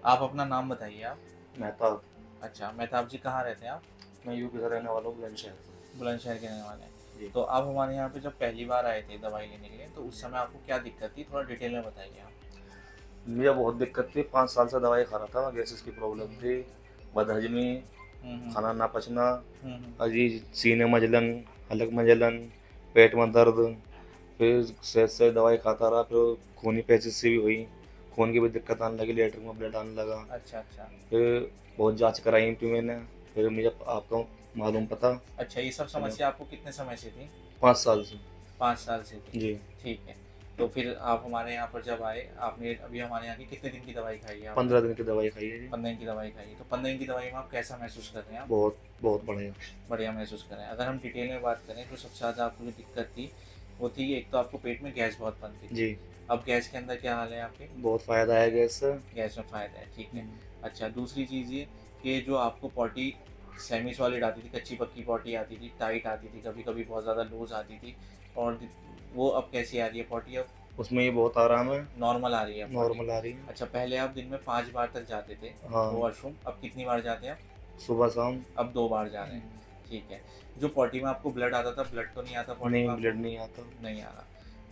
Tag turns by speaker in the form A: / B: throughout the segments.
A: आप अपना नाम बताइए आप।
B: मेहताब।
A: अच्छा, मेहताब जी कहाँ रहते हैं आप?
B: मैं यूपी का रहने वाला हूँ, बुलंदशहर से।
A: बुलंदशहर के रहने वाले हैं।
B: जी।
A: तो आप हमारे यहाँ पे जब पहली बार आए थे दवाई लेने के लिए, तो उस समय आपको क्या दिक्कत थी, थोड़ा डिटेल में बताइए आप।
B: मुझे बहुत दिक्कत थी, 5 साल से दवाई खा रहा था, गैसेस की प्रॉब्लम
A: हम्म,
B: थी, बदहजमी,
A: हम्म,
B: खाना ना पचना,
A: हम्म,
B: अजीज सीने में जलन, हलक में जलन, पेट में दर्द। फिर से दवाई खाता रहा, फिर खूनी पैचिस से भी हुई, खून की भी दिक्कत आने लगी, लेटर में ब्लड आने लगा।
A: अच्छा अच्छा।
B: फिर बहुत जांच कराई थी मैंने, फिर मुझे आपको मालूम पता
A: अच्छा, ये सब
B: चला।
A: समस्या आपको कितने समय से थी?
B: 5 साल से।
A: 5 साल से थी।
B: जी।
A: ठीक है। तो फिर आप हमारे यहाँ पर जब आए, आपने अभी हमारे यहाँ की कितने दिन की दवाई खाई है आपने?
B: 15 दिन की दवाई खाई है जी।
A: 15 दिन की दवाई खाई है। तो 15 दिन की दवाई में आप कैसा महसूस कर रहे हैं आप?
B: बहुत बहुत बढ़िया।
A: बढ़िया महसूस कर रहे हैं। अगर हम डिटेल में बात करें तो सबसे ज़्यादा आपको जो दिक्कत थी वो थी, एक तो आपको पेट में गैस बहुत बनती थी।
B: जी।
A: अब गैस के अंदर क्या हाल है आपके?
B: बहुत फ़ायदा है गैस से।
A: गैस में फ़ायदा है, ठीक है।
B: हम्म।
A: अच्छा, दूसरी चीज़ ये कि जो आपको पॉटी सेमी सॉलिड आती थी, कच्ची पक्की पॉटी आती थी, टाइट आती थी, कभी कभी बहुत ज़्यादा लूज आती थी, और वो अब कैसी आ रही है पॉटी? अब
B: उसमें ये बहुत आराम है।
A: नॉर्मल आ रही है पॉटी।
B: नॉर्मल आ रही है।
A: अच्छा, पहले आप दिन में 5 बार तक जाते थे
B: हाँ।
A: वॉशरूम, अब कितनी बार जाते हैं आप?
B: सुबह शाम।
A: अब 2 बार जा रहे हैं। ठीक है। जो पॉटी में आपको ब्लड आता था, ब्लड तो नहीं आता पॉटी में
B: नहीं,
A: आपको?
B: ब्लड नहीं आता।
A: नहीं आ रहा।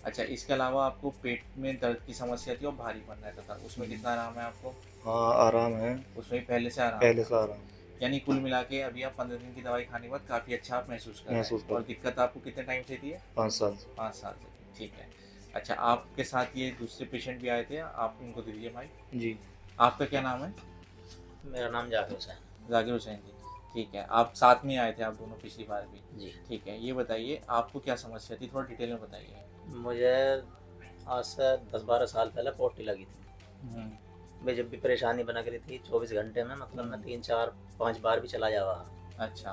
A: अच्छा, इसके अलावा आपको पेट में दर्द की समस्या थी और भारीपन रहता था, उसमें कितना आराम है आपको?
B: हाँ, आराम है।
A: उसमें भी पहले से आराम
B: पहले
A: है
B: से
A: आपको।
B: आराम।
A: यानी कुल मिला के अभी आप 15 दिन की दवाई खाने के बाद काफ़ी अच्छा आप महसूस कर रहे
B: महसूस
A: हैं,
B: कर।
A: और दिक्कत आपको कितने टाइम से थी?
B: 5 साल से।
A: 5 साल से थी, ठीक है। अच्छा, आपके साथ ये दूसरे पेशेंट भी आए थे, आप उनको दे दीजिए माइक।
B: जी।
A: आपका क्या नाम है?
C: मेरा नाम जाकिर हुसैन।
A: जाकिर हुसैन जी। ठीक है, आप साथ में आए थे आप दोनों पिछली बार भी?
C: जी।
A: ठीक है, ये बताइए आपको क्या समस्या थी, थोड़ा डिटेल में बताइए।
C: मुझे आज से 10-12 साल पहले पोटी लगी थी।
A: हम्म,
C: मैं जब भी परेशानी बना करी थी 24 घंटे में, मतलब मैं 3-4-5 बार भी चला जावा।
A: अच्छा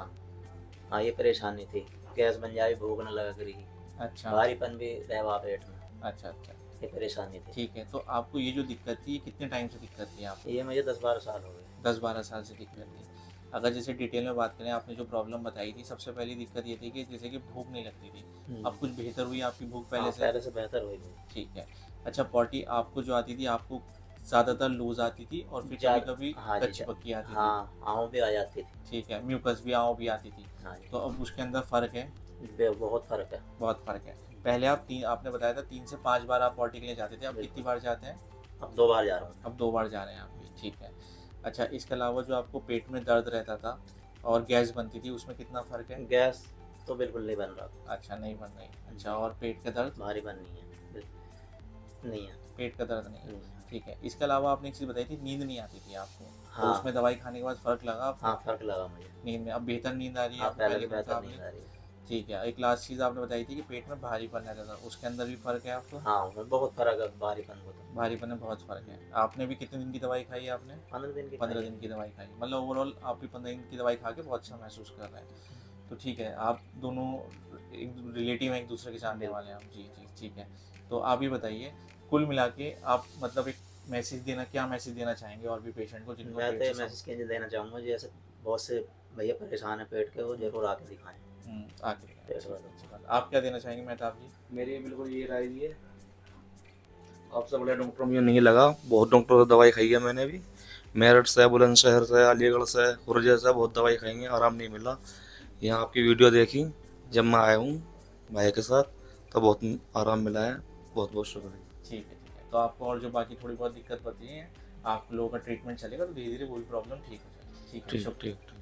C: हाँ, ये परेशानी थी। गैस बन जाए, भूख न लगा करी,
A: अच्छा
C: भारीपन भी रहवा पेट में,
A: अच्छा अच्छा।
C: ये परेशानी थी।
A: ठीक है, तो आपको ये जो दिक्कत थी, ये कितने टाइम से दिक्कत थी आपको?
C: ये मुझे 10-12 साल हो गए।
A: 10-12 साल से दिक्कत थी। अगर जैसे डिटेल में बात करें, आपने जो प्रॉब्लम बताई थी, सबसे पहली दिक्कत ये थी कि जैसे कि भूख नहीं लगती थी। अब कुछ बेहतर हुई आपकी भूख
C: हाँ,
A: पहले से?
C: पहले से बेहतर हुई थी।
A: ठीक है। अच्छा, पॉटी आपको जो आती थी, आपको ज़्यादातर लूज आती थी और फिर कभी कभी
C: हाँ जी,
A: कच्ची पक्की आती थी?
C: हाँ, आँव भी आ जाती थी।
A: ठीक है, म्यूकस भी आओ भी आती थी।
C: हाँ जी।
A: तो अब उसके अंदर फ़र्क है?
C: बहुत फ़र्क है।
A: बहुत फ़र्क है। पहले आप तीन, आपने बताया था 3 से 5 बार आप पॉटी के लिए जाते थे, अब कितनी बार जाते हैं?
C: अब 2 बार जा रहा हूँ।
A: अब 2 बार जा रहे हैं आप भी, ठीक है। अच्छा, इसके अलावा जो आपको पेट में दर्द रहता था और गैस बनती थी, उसमें कितना फ़र्क है?
C: गैस तो बिल्कुल नहीं बन रहा।
A: अच्छा, नहीं बन रही। अच्छा, और पेट का दर्द?
C: भारीपन नहीं है, नहीं है।
A: पेट का दर्द नहीं है,
C: नहीं है।
A: ठीक है। इसके अलावा आपने एक चीज़ बताई थी, नींद नहीं आती थी आपको, तो
C: हाँ।
A: उसमें दवाई खाने के बाद फ़र्क लगा आपको?
C: हाँ, फ़र्क लगा मुझे।
A: नींद में अब बेहतर नींद आ रही है
C: हाँ,
A: आपको
C: पहले
A: पहले
C: से
A: के
C: बेहतर
A: मुकाबले?
C: नींद आ रही है।
A: ठीक है। एक लास्ट चीज़ आपने बताई थी कि पेट में भारीपन रहता था, उसके अंदर भी फ़र्क है आपको?
C: हाँ, उसमें बहुत फ़र्क है भारीपन को तो।
A: भारीपन में बहुत फ़र्क है। आपने भी कितने दिन की दवाई खाई है आपने?
C: 15 दिन की
A: 15
C: खाई है।
A: दिन की दवाई खाई, मतलब ओवरऑल आप भी 15 दिन की दवाई खा के बहुत अच्छा महसूस कर रहे हैं। तो ठीक है, आप दोनों एक रिलेटिव हैं, एक दूसरे के जानने वाले हैं आप। जी जी, ठीक है। तो आप ये बताइए, कुल मिला के आप मतलब एक मैसेज देना, क्या मैसेज देना चाहेंगे और भी पेशेंट को जिनको
C: मैं
A: पेट
C: तो ये
A: से
C: मैसेज के लिए देना चाहूँगा, जैसे बहुत से भैया परेशान है पेट के, वो ज़रूर आके दिखाएँ।
A: आखिरी
C: पेट वालों।
A: आप क्या देना चाहेंगे मेहताब जी?
B: मेरी बिल्कुल ये राय है, आपसे बड़े डॉक्टर मुझे नहीं लगा, बहुत डॉक्टर से दवाई खाई है मैंने भी, मेरठ से, बुलंदशहर से, अलीगढ़ से, खुर्जे से बहुत दवाई खाई है, आराम नहीं मिला। यहाँ आपकी वीडियो देखी जब मैं आया हूँ भाई के साथ, तो बहुत आराम मिला है। बहुत बहुत शुक्रिया।
A: ठीक है, ठीक है। तो आपको और जो बाकी थोड़ी बहुत दिक्कत बची है, आप लोगों का ट्रीटमेंट चलेगा, तो धीरे धीरे वो भी प्रॉब्लम ठीक हो जाएगी। ठीक है,
B: ठीक
A: शुक्रिया।
B: ठीक ठीक।